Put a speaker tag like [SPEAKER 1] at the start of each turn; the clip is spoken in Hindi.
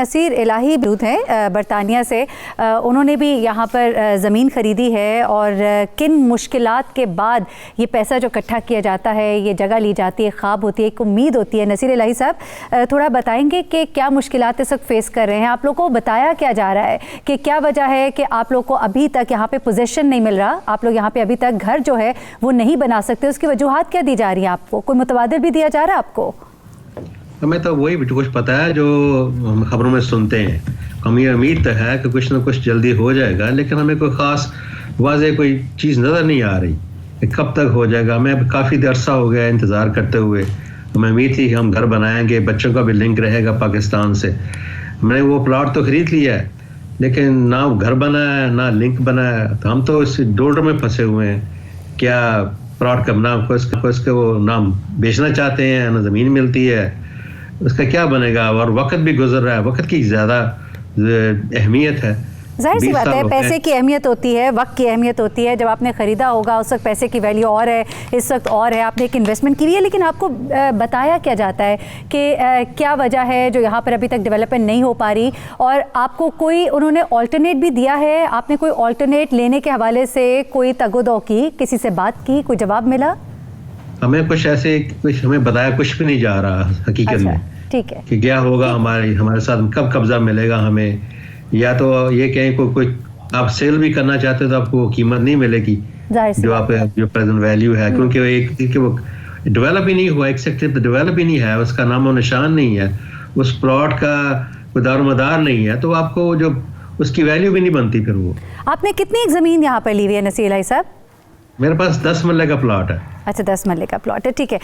[SPEAKER 1] नसीर इलाही मौजूद हैं बरतानिया से। उन्होंने भी यहाँ पर ज़मीन ख़रीदी है और किन मुश्किलात के बाद ये पैसा जो इकट्ठा किया जाता है, ये जगह ली जाती है, ख्वाब होती है, एक उम्मीद होती है। नसीर इलाही साहब थोड़ा बताएंगे कि क्या मुश्किलात इस वक्त फेस कर रहे हैं? आप लोग को बताया क्या जा रहा है कि क्या वजह है कि आप लोग को अभी तक यहाँ पे पोजीशन नहीं मिल रहा, आप लोग यहाँ पे अभी तक घर जो है वो नहीं बना सकते? उसकी वजूहात क्या दी जा रही हैं आपको? कोई मुतबादिल भी दिया जा रहा है आपको?
[SPEAKER 2] हमें तो वही कुछ पता है जो हम खबरों में सुनते हैं। हमें उम्मीद तो है कि कुछ ना कुछ जल्दी हो जाएगा, लेकिन हमें कोई ख़ास वाज़ेह कोई चीज़ नज़र नहीं आ रही कि कब तक हो जाएगा। हमें काफ़ी अरसा हो गया इंतज़ार करते हुए। हमें उम्मीद थी कि हम घर बनाएंगे, बच्चों का भी लिंक रहेगा पाकिस्तान से। मैंने वो प्लॉट तो ख़रीद लिया है, लेकिन ना घर बना है ना लिंक बना है। तो हम तो इस डोर में फंसे हुए हैं। क्या प्लॉट का नाम को वो नाम बेचना चाहते हैं, ना ज़मीन मिलती है, उसका क्या बनेगा? और वक्त भी गुजर रहा है, वक्त की ज़्यादा अहमियत है।
[SPEAKER 1] जाहिर सी बात है, पैसे की अहमियत होती है, वक्त की अहमियत होती है। जब आपने ख़रीदा होगा उस वक्त पैसे की वैल्यू और है, इस वक्त और है, आपने एक इन्वेस्टमेंट की हुई है। लेकिन आपको बताया क्या जाता है कि क्या वजह है जो यहाँ पर अभी तक डेवलपमेंट नहीं हो पा रही? और आपको कोई उन्होंने ऑल्टरनेट भी दिया है? आपने कोई ऑल्टरनेट लेने के हवाले से कोई तगोदो की, किसी से बात की, कोई जवाब मिला?
[SPEAKER 2] हमें कुछ हमें बताया कुछ भी नहीं जा रहा हकीकत में।
[SPEAKER 1] ठीक है
[SPEAKER 2] कि क्या होगा हमारे साथ, कब कब्जा मिलेगा हमें? या तो ये कहें कोई आप सेल भी करना चाहते तो आपको कीमत नहीं मिलेगी जो प्रेजेंट वैल्यू है, क्योंकि वो डेवलप ही नहीं हुआ। एक सेक्टर डेवलप ही नहीं है, उसका नामो निशान नहीं है, उस प्लॉट का कोई दारोमदार नहीं है, तो आपको जो उसकी वैल्यू भी नहीं बनती। फिर वो
[SPEAKER 1] आपने कितनी ज़मीन यहाँ पर ली हुई है नसीर इलाही साहब?
[SPEAKER 2] मेरे पास 10 मरले का प्लॉट है।
[SPEAKER 1] अच्छा, 10 मरले का प्लॉट है, ठीक है।